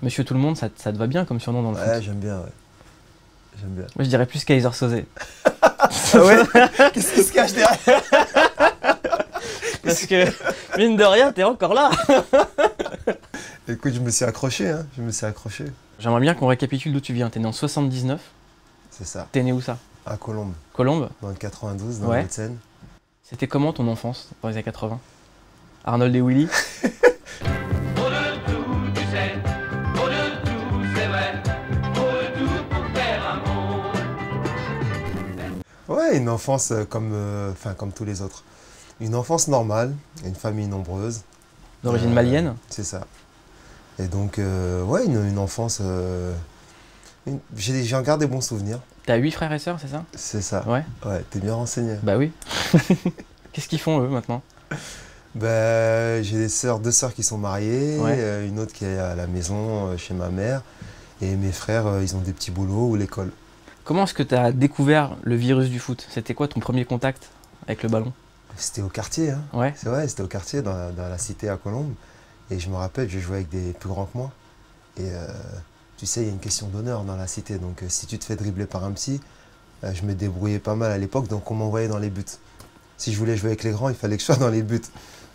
Monsieur Tout-le-Monde, ça te va bien comme surnom dans le foot? Ouais, j'aime bien, ouais. J'aime bien. Moi, je dirais plus Kaiser Soze. Ah ouais? Qu'est-ce qui se cache derrière? Parce que, mine de rien, t'es encore là. Écoute, je me suis accroché, hein. Je me suis accroché. J'aimerais bien qu'on récapitule d'où tu viens. T'es né en 79. C'est ça. T'es né où ça? À Colombes, Colombes? dans le 92, dans Ouais. les Hauts-de-Seine. C'était comment ton enfance dans les années 80? Arnold et Willy? Pour le tout, tu sais, pour le tout, c'est vrai, pour le tout, pour faire un monde. Ouais, une enfance comme tous les autres. Une enfance normale, une famille nombreuse. D'origine malienne? C'est ça. Et donc, ouais, une enfance... J'en garde des bons souvenirs. T'as 8 frères et sœurs, c'est ça? C'est ça. Ouais. Ouais, t'es bien renseigné. Bah oui. Qu'est-ce qu'ils font eux maintenant? J'ai deux sœurs qui sont mariées, Ouais. une autre qui est à la maison chez ma mère. Et mes frères, ils ont des petits boulots ou l'école. Comment est-ce que tu as découvert le virus du foot? C'était quoi ton premier contact avec le ballon? C'était au quartier, hein. Ouais. C'est vrai, c'était au quartier, dans la cité à Colombes. Et je me rappelle, je jouais avec des plus grands que moi. Et tu sais, il y a une question d'honneur dans la cité. Donc si tu te fais dribbler par un petit, je me débrouillais pas mal à l'époque, donc on m'envoyait dans les buts. Si je voulais jouer avec les grands, il fallait que je sois dans les buts.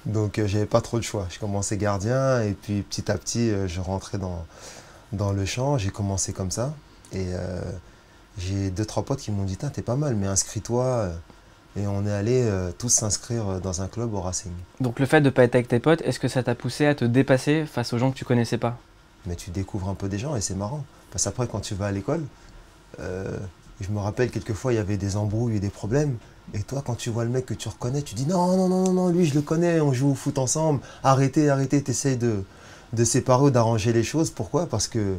Donc j'avais pas trop de choix. Je commençais gardien et puis petit à petit, je rentrais dans le champ. J'ai commencé comme ça. Et j'ai 2-3 potes qui m'ont dit, t'es pas mal, mais inscris-toi. Et on est allé tous s'inscrire dans un club au Racing. Donc le fait de ne pas être avec tes potes, est-ce que ça t'a poussé à te dépasser face aux gens que tu connaissais pas? Mais tu découvres un peu des gens et c'est marrant. Parce qu'après, quand tu vas à l'école, je me rappelle quelquefois, il y avait des embrouilles et des problèmes. Et toi, quand tu vois le mec que tu reconnais, tu dis non, non, non, non, non, lui, je le connais, on joue au foot ensemble. Arrêtez, arrêtez, t'essayes de séparer ou d'arranger les choses. Pourquoi? Parce que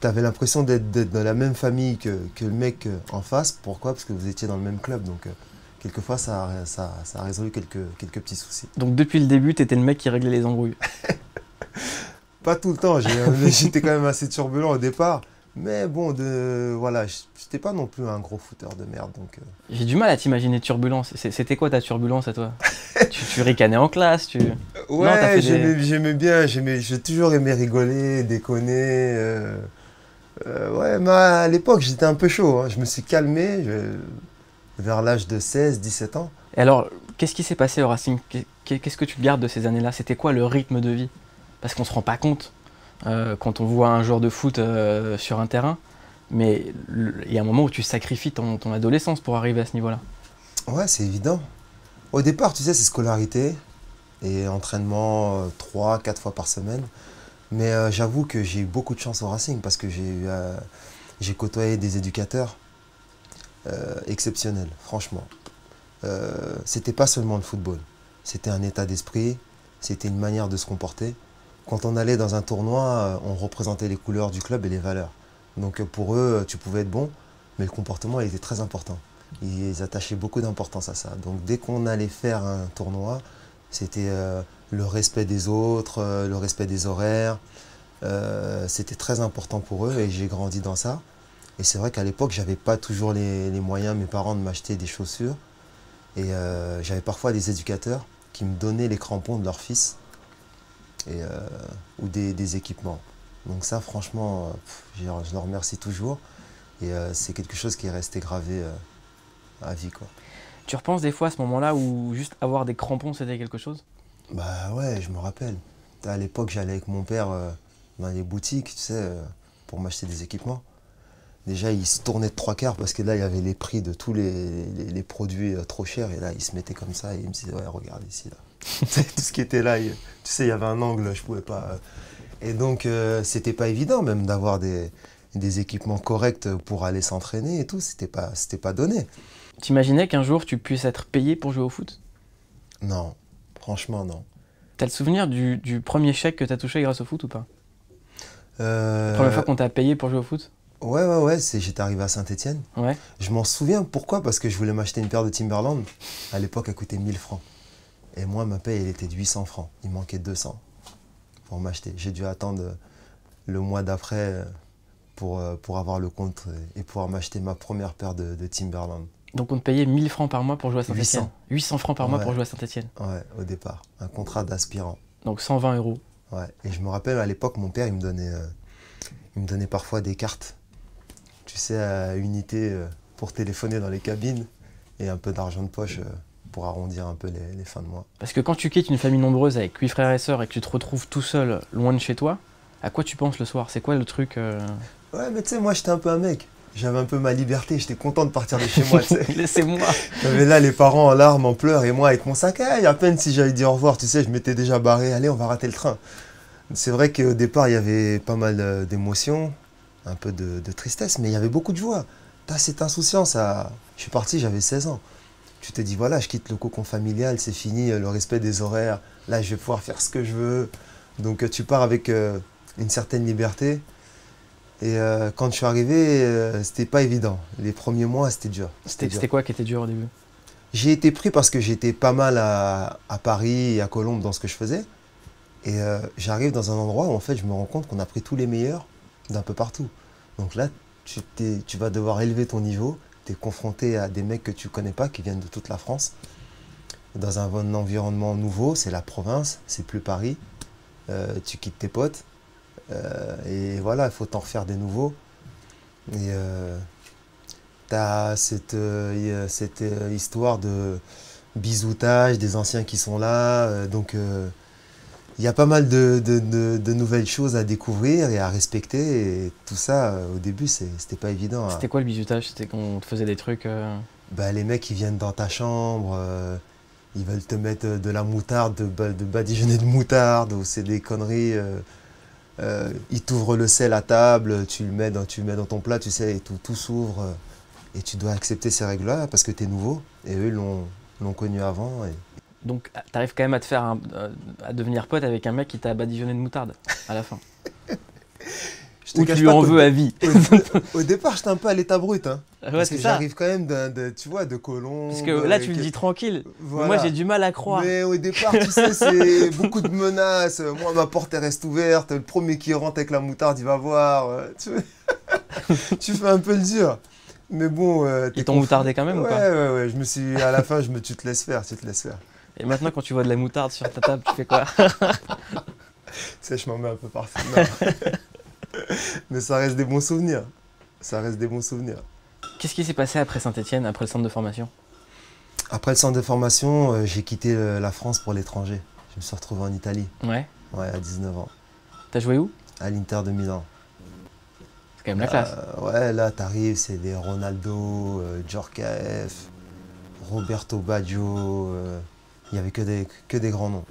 tu avais l'impression d'être dans la même famille que le mec en face. Pourquoi? Parce que vous étiez dans le même club. Donc, quelquefois, ça a résolu quelques petits soucis. Donc depuis le début, t'étais le mec qui réglait les embrouilles. Pas tout le temps, j'étais quand même assez turbulent au départ. Mais bon, voilà, j'étais pas non plus un gros footeur de merde. Donc, J'ai du mal à t'imaginer turbulence. C'était quoi ta turbulence à toi? tu ricanais en classe, tu... Non, t'as fait Ouais, j'aimais bien, j'ai toujours aimé rigoler, déconner. Ouais, mais à l'époque, j'étais un peu chaud, hein. Je me suis calmé vers l'âge de 16-17 ans. Et alors, qu'est-ce qui s'est passé au Racing? Qu'est-ce que tu gardes de ces années-là? C'était quoi le rythme de vie? Parce qu'on se rend pas compte quand on voit un joueur de foot sur un terrain, mais il y a un moment où tu sacrifies ton adolescence pour arriver à ce niveau-là. Ouais, c'est évident. Au départ, tu sais, c'est scolarité et entraînement 3-4 fois par semaine. Mais j'avoue que j'ai eu beaucoup de chance au Racing parce que j'ai côtoyé des éducateurs exceptionnels, franchement. C'était pas seulement le football, c'était un état d'esprit, c'était une manière de se comporter. Quand on allait dans un tournoi, on représentait les couleurs du club et les valeurs. Donc pour eux, tu pouvais être bon, mais le comportement il était très important. Ils attachaient beaucoup d'importance à ça. Donc dès qu'on allait faire un tournoi, c'était le respect des autres, le respect des horaires. C'était très important pour eux et j'ai grandi dans ça. Et c'est vrai qu'à l'époque, j'avais pas toujours les moyens, mes parents, de m'acheter des chaussures. Et j'avais parfois des éducateurs qui me donnaient les crampons de leur fils ou des équipements. Donc ça, franchement, je leur remercie toujours. Et c'est quelque chose qui est resté gravé à vie, quoi. Tu repenses des fois à ce moment-là où juste avoir des crampons, c'était quelque chose? Bah ouais, je me rappelle. À l'époque, j'allais avec mon père dans les boutiques, tu sais, pour m'acheter des équipements. Déjà, il se tournait de 3/4 parce que là, il y avait les prix de tous les produits trop chers. Et là, il se mettait comme ça et il me disait, ouais, regarde ici, là. Tout ce qui était là, tu sais, il y avait un angle, je pouvais pas... Et donc, c'était pas évident même d'avoir des équipements corrects pour aller s'entraîner et tout. C'était pas donné. T'imaginais qu'un jour tu puisses être payé pour jouer au foot? Non, franchement, non. T'as le souvenir du premier chèque que t'as touché grâce au foot ou pas? La première fois qu'on t'a payé pour jouer au foot? Ouais, j'étais arrivé à Saint-Étienne. Ouais. Je m'en souviens, pourquoi? Parce que je voulais m'acheter une paire de Timberland. À l'époque, elle coûtait 1000 francs. Et moi, ma paye, elle était de 800 francs. Il manquait 200 pour m'acheter. J'ai dû attendre le mois d'après pour avoir le compte et pouvoir m'acheter ma première paire de Timberland. Donc on te payait 1000 francs par mois pour jouer à Saint-Étienne? 800. 800 francs par mois Ouais. pour jouer à Saint-Étienne. Ouais, au départ. Un contrat d'aspirant. Donc 120 euros. Ouais. Et je me rappelle, à l'époque, mon père, il me donnait Il me donnait parfois des cartes, tu sais, à unité pour téléphoner dans les cabines et un peu d'argent de poche pour arrondir un peu les fins de mois. Parce que quand tu quittes une famille nombreuse avec 8 frères et sœurs et que tu te retrouves tout seul, loin de chez toi, à quoi tu penses le soir? C'est quoi le truc Ouais, mais tu sais, moi j'étais un peu un mec. J'avais un peu ma liberté, j'étais content de partir de chez moi, tu sais. Laissez-moi. J'avais là les parents en larmes, en pleurs, et moi avec mon sac, à peine si j'avais dit au revoir, tu sais, je m'étais déjà barré, allez, on va rater le train. C'est vrai qu'au départ, il y avait pas mal d'émotions, un peu de tristesse, mais il y avait beaucoup de joie. T'as cette insouciance. Je suis parti, j'avais 16 ans. Tu te dis, voilà, je quitte le cocon familial, c'est fini, le respect des horaires. Là, je vais pouvoir faire ce que je veux. Donc, tu pars avec une certaine liberté. Et quand je suis arrivé, c'était pas évident. Les premiers mois, c'était dur. C'était quoi qui était dur au début? J'ai été pris parce que j'étais pas mal à Paris et à Colombes dans ce que je faisais. Et j'arrive dans un endroit où en fait, je me rends compte qu'on a pris tous les meilleurs d'un peu partout. Donc là, tu vas devoir élever ton niveau. Tu es confronté à des mecs que tu connais pas, qui viennent de toute la France. Dans un environnement nouveau, c'est la province, c'est plus Paris. Tu quittes tes potes. Et voilà, il faut t'en refaire des nouveaux. Et tu as cette histoire de bisoutage, des anciens qui sont là. Donc il y a pas mal de nouvelles choses à découvrir et à respecter. Et tout ça, au début, c'était pas évident. C'était quoi le bisutage? C'était qu'on te faisait des trucs Bah, les mecs, ils viennent dans ta chambre, ils veulent te mettre de la moutarde, de badigeonner de moutarde, ou c'est des conneries. Ils t'ouvrent le sel à table, tu le mets dans ton plat, tu sais, et tout s'ouvre. Et tu dois accepter ces règles-là parce que tu es nouveau. Et eux, ils l'ont connu avant. Et... Donc, t'arrives quand même à te faire à devenir pote avec un mec qui t'a badigeonné de moutarde à la fin. Ou tu lui en veux à vie. Au départ, j'étais un peu à l'état brut. Hein, Ouais, parce c'est que ça. j'arrive quand même tu vois, de Colombes. Parce que là, tu le dis tranquille. Voilà. Moi, j'ai du mal à croire. Mais au départ, tu sais, c'est beaucoup de menaces. Moi, ma porte, elle reste ouverte. Le premier qui rentre avec la moutarde, il va voir. Tu fais un peu le dur. Mais bon... Ils t'ont moutardé quand même ou pas? Ouais. À la fin, tu te laisses faire, Et maintenant, quand tu vois de la moutarde sur ta table, tu fais quoi? Tu sais, je m'en mets un peu partout. Non. Mais ça reste des bons souvenirs. Qu'est-ce qui s'est passé après Saint-Étienne, après le centre de formation? Après le centre de formation, j'ai quitté la France pour l'étranger. Je me suis retrouvé en Italie. Ouais. Ouais, à 19 ans. T'as joué où? À l'Inter de Milan. C'est quand même la classe. Ouais, là, t'arrives, c'est des Ronaldo, Djorkaeff, Roberto Baggio. Il n'y avait que des grands noms.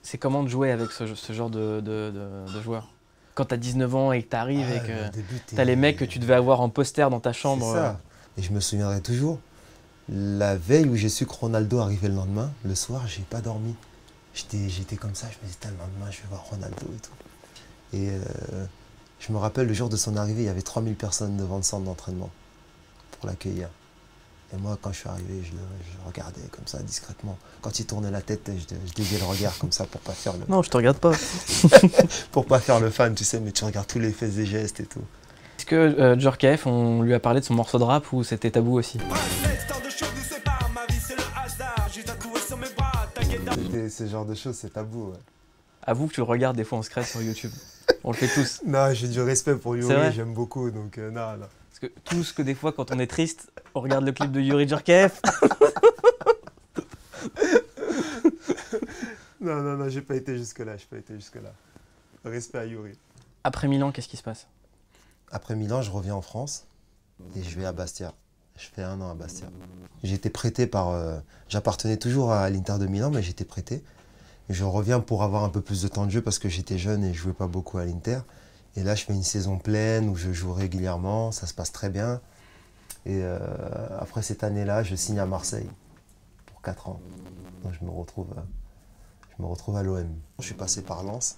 C'est comment de jouer avec ce genre de joueurs? Quand t'as 19 ans et que t'arrives et que t'as les mecs que tu devais avoir en poster dans ta chambre. C'est ça. Et je me souviendrai toujours, la veille où j'ai su que Ronaldo arrivait le lendemain, le soir, j'ai pas dormi. J'étais comme ça, je me disais, le lendemain, je vais voir Ronaldo et tout. Et je me rappelle, le jour de son arrivée, il y avait 3000 personnes devant le centre d'entraînement pour l'accueillir. Et moi, quand je suis arrivé, je le regardais comme ça, discrètement. Quand il tournait la tête, je déviais le regard comme ça pour pas faire le... Non, je te regarde pas. pour pas faire le fan, tu sais, mais tu regardes tous les faits et gestes et tout. Est-ce que Djorkaeff, on lui a parlé de son morceau de rap ou c'était tabou aussi? Ce genre de choses, c'est tabou, ouais. Avoue que tu le regardes des fois en secret sur YouTube. On le fait tous. Non, j'ai du respect pour C'est Yuri, vrai j'aime beaucoup, donc non. Parce que tous que des fois, quand on est triste, on regarde le clip de Yuri Djorkaeff. Non, j'ai pas été jusque-là, Respect à Yuri. Après Milan, qu'est-ce qui se passe? Après Milan, je reviens en France et je vais à Bastia. Je fais 1 an à Bastia. J'ai été prêté par... J'appartenais toujours à l'Inter de Milan, mais j'étais prêté. Et je reviens pour avoir un peu plus de temps de jeu parce que j'étais jeune et je jouais pas beaucoup à l'Inter. Et là, je fais une saison pleine où je joue régulièrement, ça se passe très bien. Et après cette année-là, je signe à Marseille pour 4 ans. Donc je me retrouve à l'OM. Je suis passé par Lens.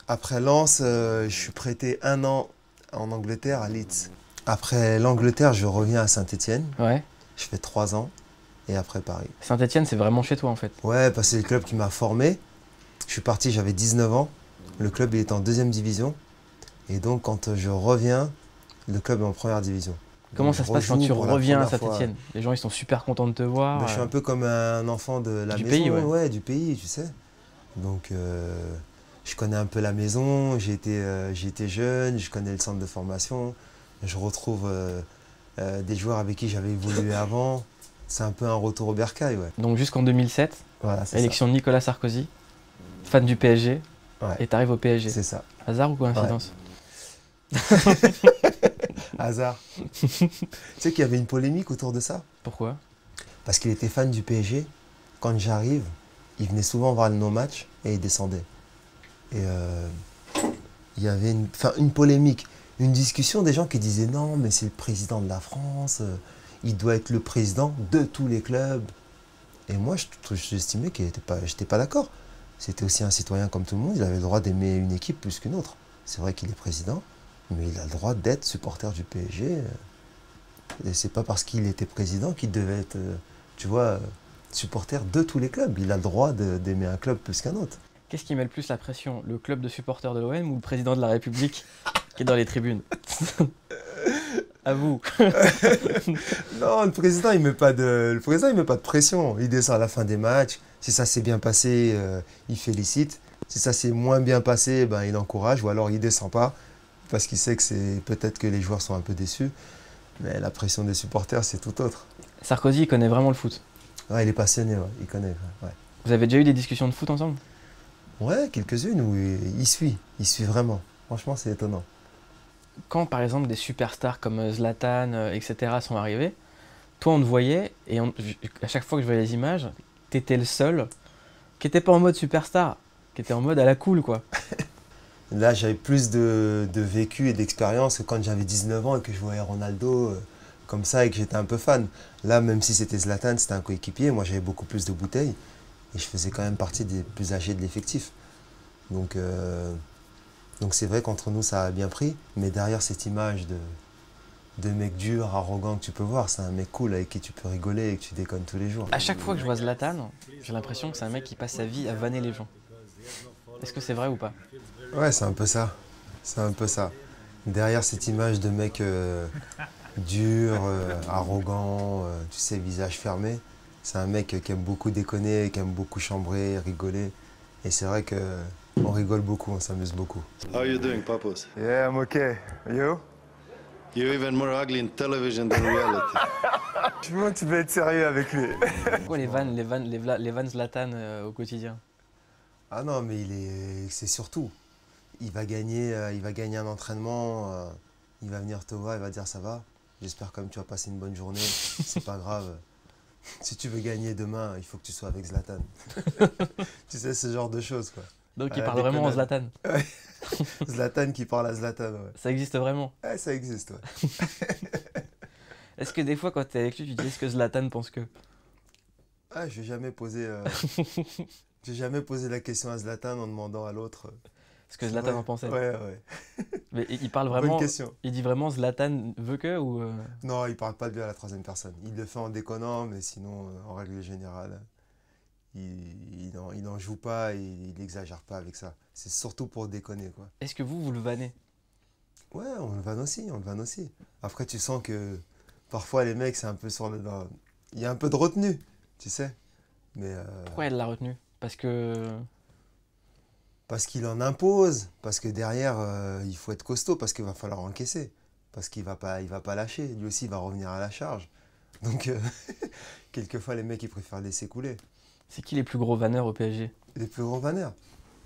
Après Lens, je suis prêté 1 an en Angleterre à Leeds. Après l'Angleterre, je reviens à Saint-Étienne. Ouais. Je fais 3 ans et après Paris. Saint-Étienne, c'est vraiment chez toi en fait. Ouais, parce que c'est le club qui m'a formé. Je suis parti, j'avais 19 ans. Le club il était en 2e division. Et donc quand je reviens, le club est en 1re division. Comment Donc, ça se passe quand tu reviens à Saint-Étienne? Les gens ils sont super contents de te voir. Je suis un peu comme un enfant de la du maison, pays, ouais. Du pays, tu sais. Donc je connais un peu la maison, j'ai été jeune, je connais le centre de formation, je retrouve des joueurs avec qui j'avais évolué avant. C'est un peu un retour au bercail, ouais. Donc jusqu'en 2007, Voilà, c'est élection de Nicolas Sarkozy, fan du PSG, ça. Ouais, et t'arrives au PSG. c'est ça. Hasard ou coïncidence? Hasard. Tu sais qu'il y avait une polémique autour de ça? Pourquoi? Parce qu'il était fan du PSG. Quand j'arrive, il venait souvent voir nos matchs et il descendait. Et il y avait une polémique, une discussion des gens qui disaient non, mais c'est le président de la France, il doit être le président de tous les clubs. Et moi, j'estimais que j'étais pas d'accord. C'était aussi un citoyen comme tout le monde, il avait le droit d'aimer une équipe plus qu'une autre. C'est vrai qu'il est président, mais il a le droit d'être supporter du PSG. Et c'est pas parce qu'il était président qu'il devait être, tu vois, supporter de tous les clubs. Il a le droit d'aimer un club plus qu'un autre. Qu'est-ce qui met le plus la pression? Le club de supporters de l'OM ou le président de la République qui est dans les tribunes? À vous. Non, le président, il met pas de pression. Il descend à la fin des matchs. Si ça s'est bien passé, il félicite. Si ça s'est moins bien passé, ben, il encourage. Ou alors il descend pas parce qu'il sait que c'est peut-être que les joueurs sont un peu déçus. Mais la pression des supporters, c'est tout autre. Sarkozy, il connaît vraiment le foot. Ouais, il est passionné, ouais. Il connaît. Ouais, Vous avez déjà eu des discussions de foot ensemble? ouais, quelques-unes où il suit. Il suit vraiment. Franchement, c'est étonnant. Quand par exemple des superstars comme Zlatan, etc. sont arrivés, toi on te voyait et à chaque fois que je voyais les images, t'étais le seul qui était pas en mode superstar, qui était en mode à la cool quoi. Là, j'avais plus de vécu et d'expérience que quand j'avais 19 ans et que je voyais Ronaldo comme ça et que j'étais un peu fan. Là, même si c'était Zlatan, c'était un coéquipier, moi j'avais beaucoup plus de bouteilles et je faisais quand même partie des plus âgés de l'effectif. Donc c'est vrai qu'entre nous, ça a bien pris, mais derrière cette image de mec dur, arrogant que tu peux voir, c'est un mec cool avec qui tu peux rigoler et que tu déconnes tous les jours. À chaque fois que je vois Zlatan, j'ai l'impression que c'est un mec qui passe sa vie à vanner les gens. Est-ce que c'est vrai ou pas? Ouais, c'est un peu ça. C'est un peu ça. Derrière cette image de mec dur, arrogant, tu sais, visage fermé, c'est un mec qui aime beaucoup déconner, qui aime beaucoup chambrer, rigoler. Et c'est vrai que on rigole beaucoup, on s'amuse beaucoup. How are you doing, Papos? Yeah, I'm okay. You? You're even more ugly in television than reality. Tu peux être sérieux avec lui. Pourquoi les vannes Zlatan au quotidien? Ah non, mais c'est surtout. Il va gagner un entraînement, il va venir te voir, il va dire ça va. J'espère quand même que tu vas passer une bonne journée. C'est pas grave. Si tu veux gagner demain, il faut que tu sois avec Zlatan. Tu sais, ce genre de choses, quoi. Donc il parle vraiment en Zlatan. Ouais. Zlatan qui parle à Zlatan, ouais. Ça existe vraiment? Ouais, ça existe, ouais. Est-ce que des fois quand t'es avec lui, tu dis est-ce que Zlatan pense que? Ah, j'ai jamais posé la question à Zlatan en demandant à l'autre. Ce que Zlatan en pensait. Ouais, ouais. Mais il parle vraiment. Bonne question. Il dit vraiment Zlatan veut que ou Non, il parle pas de lui à la troisième personne. Il le fait en déconnant, mais sinon, en règle générale, il n'en joue pas et il n'exagère pas avec ça. C'est surtout pour déconner, quoi. Est-ce que vous le vannez? Ouais, on le vanne aussi, on le vanne aussi. Après, tu sens que parfois les mecs, c'est un peu il y a un peu de retenue, tu sais. Mais Pourquoi elle l'a retenu? Parce qu'il en impose, parce que derrière, il faut être costaud, parce qu'il va falloir encaisser, parce qu'il va pas lâcher. Lui aussi, il va revenir à la charge. Donc, quelquefois, les mecs, ils préfèrent laisser couler. c'est qui les plus gros vanneurs au PSG? Les plus grands vanneurs.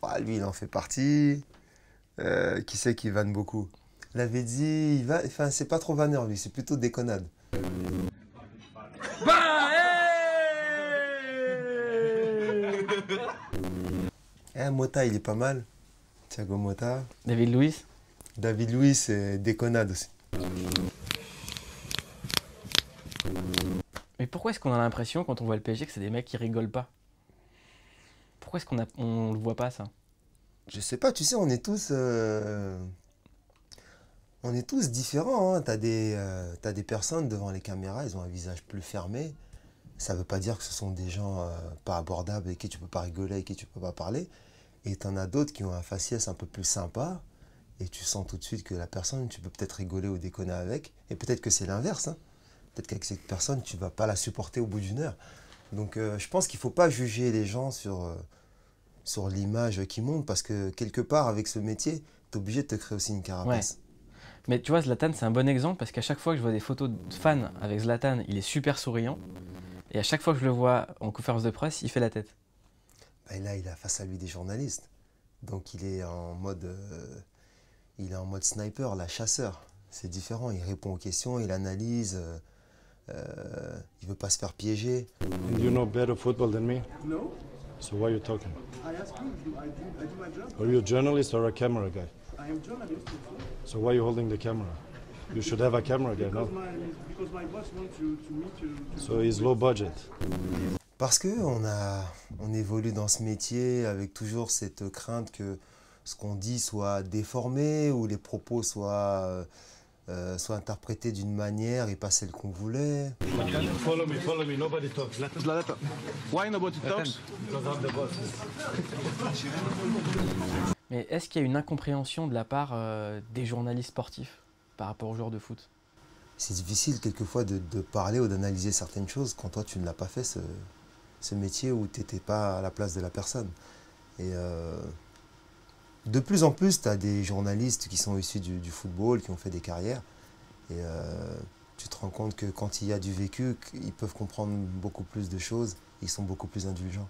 Ah, lui, il en fait partie. Qui c'est qui vanne beaucoup? Lavezzi, enfin, c'est pas trop vanneur, lui, c'est plutôt déconnade. Mota, il est pas mal. Thiago Motta. David Luiz? David Luiz, c'est déconnade aussi. Mais pourquoi est-ce qu'on a l'impression quand on voit le PSG que c'est des mecs qui rigolent pas? Pourquoi est-ce on le voit pas ça? Je sais pas, tu sais, on est tous différents, hein. T'as des personnes devant les caméras, ils ont un visage plus fermé. Ça veut pas dire que ce sont des gens pas abordables avec qui tu peux pas rigoler, avec qui tu peux pas parler. Et t'en as d'autres qui ont un faciès un peu plus sympa. Et tu sens tout de suite que la personne, tu peux peut-être rigoler ou déconner avec. Et peut-être que c'est l'inverse, hein. Peut-être qu'avec cette personne, tu vas pas la supporter au bout d'une heure. Donc je pense qu'il faut pas juger les gens sur l'image qui monte, parce que quelque part, avec ce métier, tu es obligé de te créer aussi une carapace. Mais tu vois, Zlatan, c'est un bon exemple parce qu'à chaque fois que je vois des photos de fans avec Zlatan, il est super souriant. Et à chaque fois que je le vois en conférence de presse, il fait la tête. Bah, et là, il a face à lui des journalistes. Donc il est en mode sniper, là, chasseur. C'est différent, il répond aux questions, il analyse, il veut pas se faire piéger. And you know better football than me? No, So why are you talking? I ask you, I do my job. Are you a journalist or a camera guy? I am journalist So why are you holding the camera? You should have a camera guy, no? because my boss wants to meet you. So he's low budget. Parce que on évolue dans ce métier avec toujours cette crainte que ce qu'on dit soit déformé ou les propos soient interprétés d'une manière et pas celle qu'on voulait. Follow me, nobody talks. Zlatan, why nobody talks? Because I'm the boss. Mais est-ce qu'il y a une incompréhension de la part des journalistes sportifs par rapport aux joueurs de foot? C'est difficile quelquefois de parler ou d'analyser certaines choses quand toi tu ne l'as pas fait ce métier où tu n'étais pas à la place de la personne. Et de plus en plus, tu as des journalistes qui sont issus du football, qui ont fait des carrières. Et tu te rends compte que quand il y a du vécu, ils peuvent comprendre beaucoup plus de choses. Ils sont beaucoup plus indulgents.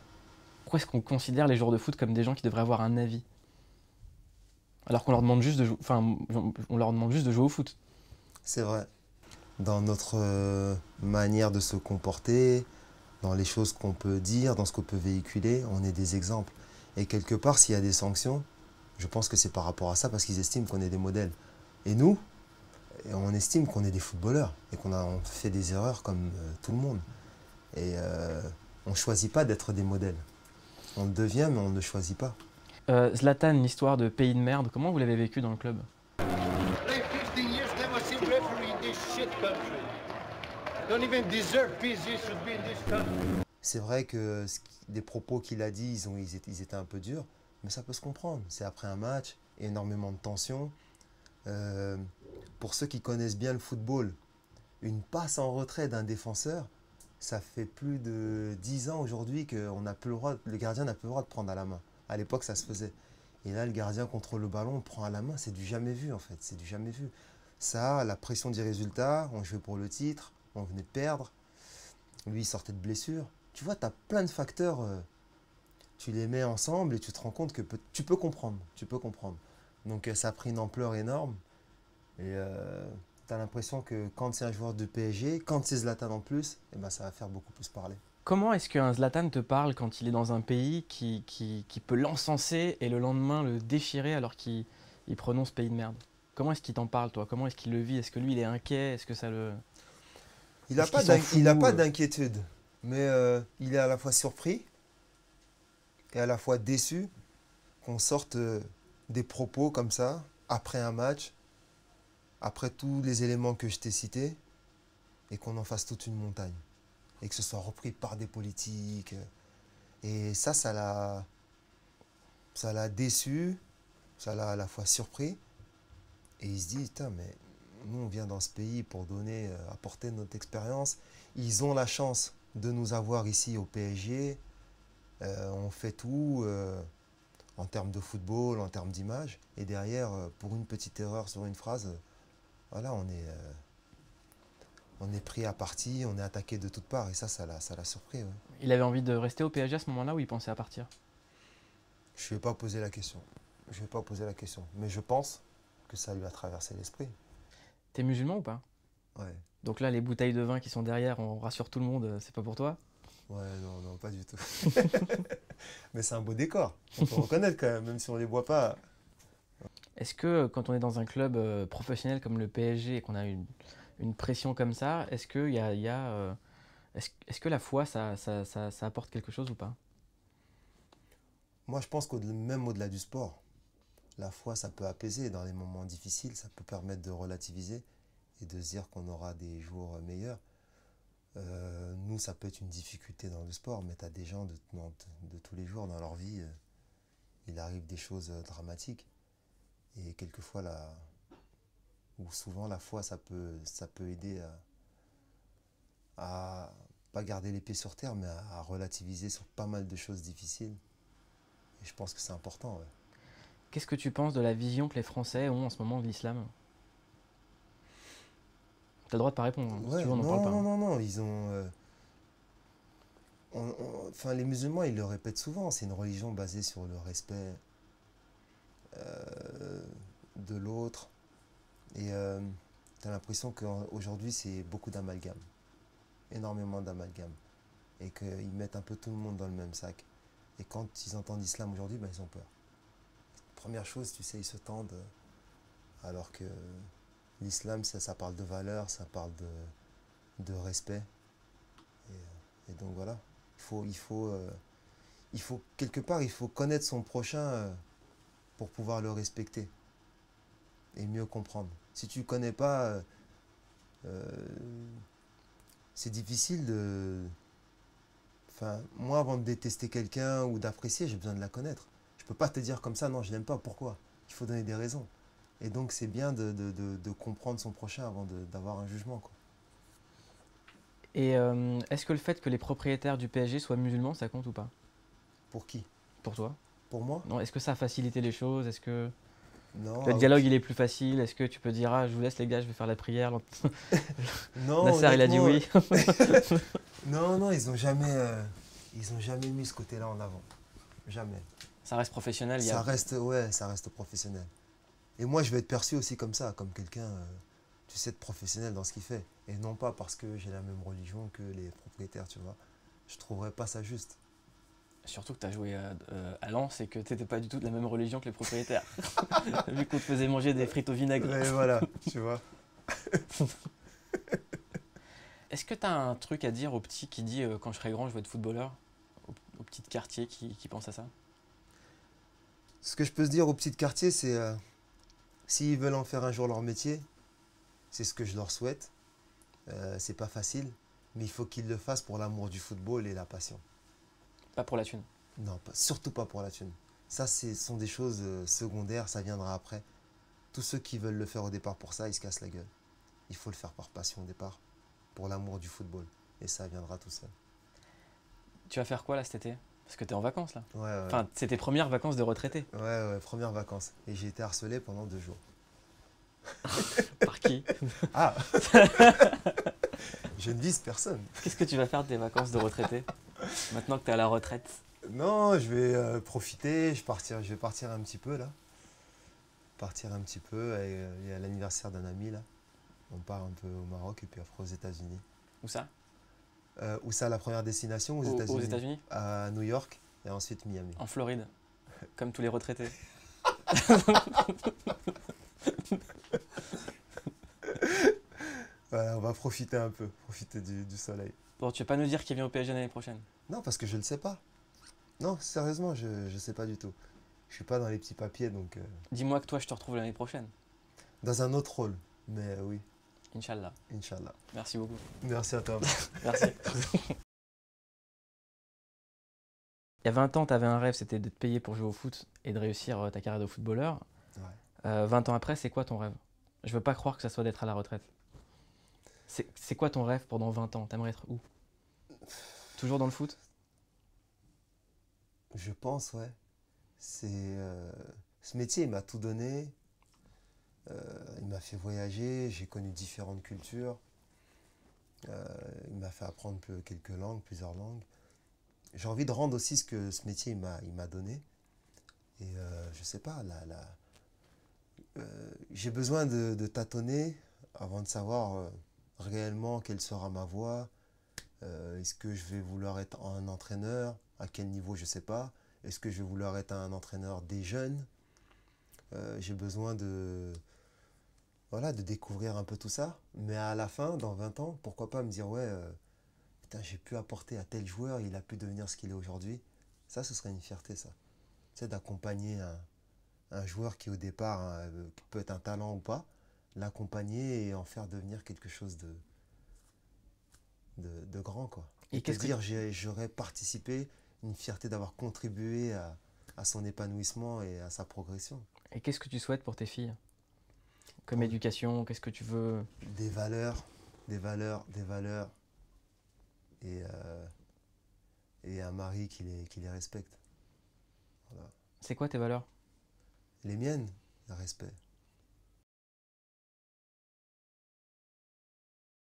Pourquoi est-ce qu'on considère les joueurs de foot comme des gens qui devraient avoir un avis? Alors qu'on leur demande juste de jouer, on leur demande juste de jouer au foot. C'est vrai. Dans notre manière de se comporter, dans les choses qu'on peut dire, dans ce qu'on peut véhiculer, on est des exemples. Et quelque part, s'il y a des sanctions, je pense que c'est par rapport à ça, parce qu'ils estiment qu'on est des modèles. Et nous, on estime qu'on est des footballeurs et on fait des erreurs comme tout le monde. Et on ne choisit pas d'être des modèles. On le devient, mais on ne le choisit pas. Zlatan, l'histoire de pays de merde, comment vous l'avez vécu dans le club? Play 15 years, never seen referee in this shit country. Don't even deserve PSG should be in this country. C'est vrai que des propos qu'il a dit, ils étaient un peu durs, mais ça peut se comprendre. C'est après un match, énormément de tension. Pour ceux qui connaissent bien le football, une passe en retrait d'un défenseur, ça fait plus de 10 ans aujourd'hui que le gardien n'a plus le droit de prendre à la main. À l'époque, ça se faisait. Et là, le gardien contrôle le ballon, on prend à la main, c'est du jamais vu en fait, c'est du jamais vu. Ça, la pression du résultat, on jouait pour le titre, on venait de perdre, lui il sortait de blessure. Tu vois, tu as plein de facteurs, tu les mets ensemble et tu te rends compte que tu peux comprendre, Donc ça a pris une ampleur énorme et tu as l'impression que quand c'est un joueur de PSG, quand c'est Zlatan en plus, eh ben, ça va faire beaucoup plus parler. Comment est-ce qu'un Zlatan te parle quand il est dans un pays qui peut l'encenser et le lendemain le déchirer alors qu'il prononce pays de merde? Comment est-ce qu'il t'en parle, toi? Comment est-ce qu'il le vit? Est-ce que lui, il est inquiet? Est-ce que ça le... Il n'a pas d'inquiétude, mais il est à la fois surpris et à la fois déçu qu'on sorte des propos comme ça, après un match, après tous les éléments que je t'ai cités, et qu'on en fasse toute une montagne. Et que ce soit repris par des politiques. Et ça l'a déçu, ça l'a à la fois surpris. Et il se dit, putain, mais nous, on vient dans ce pays pour apporter notre expérience. Ils ont la chance de nous avoir ici au PSG. On fait tout en termes de football, en termes d'image. Et derrière, pour une petite erreur sur une phrase, voilà, on est pris à partie, on est attaqué de toutes parts. Et ça l'a surpris. Ouais. Il avait envie de rester au PSG à ce moment-là ou il pensait à partir? Je ne vais pas poser la question. Mais je pense que ça lui a traversé l'esprit. T'es musulman ou pas? Ouais. Donc là, les bouteilles de vin qui sont derrière, on rassure tout le monde, c'est pas pour toi? Ouais, non, pas du tout. Mais c'est un beau décor. On peut reconnaître quand même si on les boit pas. Est-ce que quand on est dans un club professionnel comme le PSG et qu'on a une pression comme ça, est-ce que, est-ce que la foi, ça apporte quelque chose ou pas? Moi, je pense même au-delà du sport, la foi, ça peut apaiser dans les moments difficiles, ça peut permettre de relativiser et de se dire qu'on aura des jours meilleurs. Nous, ça peut être une difficulté dans le sport, mais tu as des gens de tous les jours dans leur vie, il arrive des choses dramatiques. Et quelquefois, ou souvent, la foi, ça peut aider à pas garder les pieds sur terre, mais à relativiser sur pas mal de choses difficiles. Et je pense que c'est important. Ouais. Qu'est-ce que tu penses de la vision que les Français ont en ce moment de l'islam? T'as le droit de pas répondre, hein. Si Ouais, tu veux, on en parle pas. non, non, non, ils ont. Enfin, les musulmans, ils le répètent souvent, c'est une religion basée sur le respect de l'autre. Et tu as l'impression qu'aujourd'hui, c'est beaucoup d'amalgame, énormément d'amalgame. Et qu'ils mettent un peu tout le monde dans le même sac. Et quand ils entendent l'islam aujourd'hui, ben, ils ont peur. Première chose, tu sais, ils se tendent, alors que l'islam, ça parle de valeur, ça parle de respect. Et donc voilà, il faut quelque part, il faut connaître son prochain pour pouvoir le respecter et mieux comprendre. Si tu ne connais pas, c'est difficile de... Enfin, moi, avant de détester quelqu'un ou d'apprécier, j'ai besoin de la connaître. Je ne peux pas te dire comme ça, non, je l'aime pas, pourquoi? Il faut donner des raisons. Et donc, c'est bien de comprendre son prochain avant d'avoir un jugement, quoi. Et est-ce que le fait que les propriétaires du PSG soient musulmans, ça compte ou pas? Pour qui? Pour toi? Pour moi? Non, est-ce que ça a facilité les choses? Est-ce que Non. le dialogue il est plus facile? Est-ce que tu peux dire ah je vous laisse les gars, je vais faire la prière? Non, Nasser il a dit oui. Non, non, ils ont jamais mis ce côté-là en avant. Jamais. Ça reste professionnel. Ça reste professionnel. Et moi, je vais être perçu aussi comme ça, comme quelqu'un, tu sais, de professionnel dans ce qu'il fait. Et non pas parce que j'ai la même religion que les propriétaires, tu vois. Je trouverais pas ça juste. Surtout que tu as joué à Lens et que tu n'étais pas du tout de la même religion que les propriétaires. Vu qu'on te faisait manger des frites au vinaigre. Ouais, voilà, tu vois. Est-ce que tu as un truc à dire aux petits qui dit quand je serai grand, je veux être footballeur? Aux petits de quartier qui pensent à ça? Ce que je peux se dire aux petits quartiers, c'est s'ils veulent en faire un jour leur métier, c'est ce que je leur souhaite. C'est pas facile, mais il faut qu'ils le fassent pour l'amour du football et la passion. Pas pour la thune. Non, surtout pas pour la thune. Ça, ce sont des choses secondaires, ça viendra après. Tous ceux qui veulent le faire au départ pour ça, ils se cassent la gueule. Il faut le faire par passion au départ, pour l'amour du football. Et ça viendra tout seul. Tu vas faire quoi là cet été? Parce que tu es en vacances là. Ouais, ouais. Enfin, c'est tes premières vacances de retraité. Ouais, premières vacances. Et j'ai été harcelé pendant 2 jours. Par qui? Ah Je ne vise personne. Qu'est-ce que tu vas faire de tes vacances de retraité? Maintenant que tu es à la retraite. Non, je vais profiter, je vais partir un petit peu là. Il y a l'anniversaire d'un ami là. On part un peu au Maroc et puis après aux États-Unis. Où ça? Où ça, la première destination? Aux États-Unis. Aux États-Unis? À New York et ensuite Miami. En Floride. Comme tous les retraités. Voilà, on va profiter un peu, profiter du soleil. Bon, tu vas pas nous dire qu'il vient au PSG l'année prochaine? Non, parce que je ne le sais pas. Non, sérieusement, je ne sais pas du tout. Je suis pas dans les petits papiers, donc... Dis-moi que toi, je te retrouve l'année prochaine. Dans un autre rôle, mais oui, Inch'Allah. Inch'Allah. Merci beaucoup. Merci à toi. Merci. Il y a 20 ans, tu avais un rêve, c'était de te payer pour jouer au foot et de réussir ta carrière de footballeur. Ouais. 20 ans après, c'est quoi ton rêve? Je veux pas croire que ça soit d'être à la retraite. C'est quoi ton rêve pendant 20 ans? T'aimerais être où? Toujours dans le foot? Je pense, ouais. Ce métier, il m'a tout donné. Il m'a fait voyager, j'ai connu différentes cultures. Il m'a fait apprendre quelques langues, plusieurs langues. J'ai envie de rendre aussi ce que ce métier il m'a donné. Et je sais pas, j'ai besoin de tâtonner avant de savoir réellement quelle sera ma voie. Est-ce que je vais vouloir être un entraîneur? À quel niveau, je sais pas. Est-ce que je vais vouloir être un entraîneur des jeunes? J'ai besoin de découvrir un peu tout ça. Mais à la fin, dans 20 ans, pourquoi pas me dire, ouais, putain, j'ai pu apporter à tel joueur, il a pu devenir ce qu'il est aujourd'hui. Ça, ce serait une fierté, ça. Tu sais, d'accompagner un joueur qui, au départ, qui peut être un talent ou pas, l'accompagner et en faire devenir quelque chose de grand, quoi. Et qu'est-ce que dire, j'aurais participé, une fierté d'avoir contribué à son épanouissement et à sa progression. Et qu'est-ce que tu souhaites pour tes filles? Comme éducation, qu'est-ce que tu veux? Des valeurs. Et un mari qui les respecte. Voilà. C'est quoi tes valeurs? Les miennes, le respect.